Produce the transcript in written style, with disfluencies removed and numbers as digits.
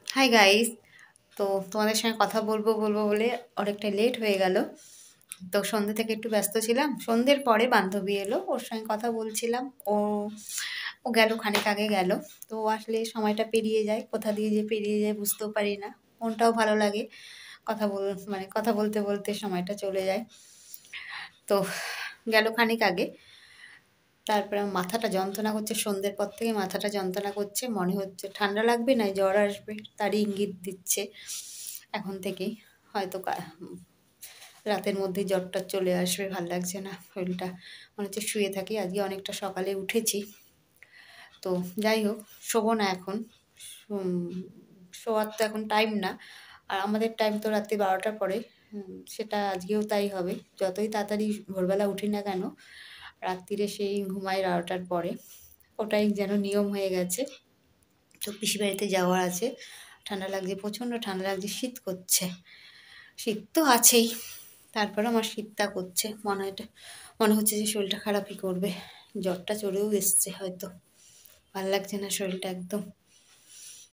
Hi guys. তো তোমাদের সঙ্গে কথা বলবো বলবো বলে অনেকটা লেট হয়ে গেল। তো সন্ধ্যে থেকে একটু ব্যস্ত ছিলাম, সন্ধ্যের পরে বান্ধবী এলো, ওর সঙ্গে কথা বলছিলাম। ও ও গেল, খানিক আগে গেল। তো ও আসলে সময়টা পেরিয়ে যায়, কোথা দিয়ে যে পেরিয়ে যায় বুঝতেও পারি না। মনটাও ভালো লাগে, কথা বল মানে কথা বলতে বলতে সময়টা চলে যায়। তো গেল খানিক আগে। তারপরে আমার মাথাটা যন্ত্রণা করছে, সন্ধ্যের পর থেকে মাথাটা যন্ত্রণা করছে, মনে হচ্ছে ঠান্ডা লাগবে না জ্বর আসবে, তারই ইঙ্গিত দিচ্ছে এখন থেকেই। হয়তো রাতের মধ্যেই জ্বরটা চলে আসবে, ভাল লাগছে না শরীরটা, মনে হচ্ছে শুয়ে থাকি। আজকে অনেকটা সকালে উঠেছি। তো যাই হোক, শোবো না এখন। উম, শোয়ার তো এখন টাইম না, আর আমাদের টাইম তো রাত্রি 12টার পরে। সেটা আজকেও তাই হবে, যতই তাড়াতাড়ি ভোরবেলা উঠি না কেন, রাত্রিরে সেই ঘুমাই 12টার পরে। ওটাই যেন নিয়ম হয়ে গেছে। তো পিসি বাড়িতে যাওয়ার আছে। ঠান্ডা লাগছে, প্রচণ্ড ঠান্ডা লাগছে, শীত করছে। শীত তো আছেই, তারপরে আমার শীতটা করছে, মনে হচ্ছে যে শরীরটা খারাপই করবে। জ্বরটা চলেও এসছে হয়তো, ভাল লাগছে না শরীরটা একদম।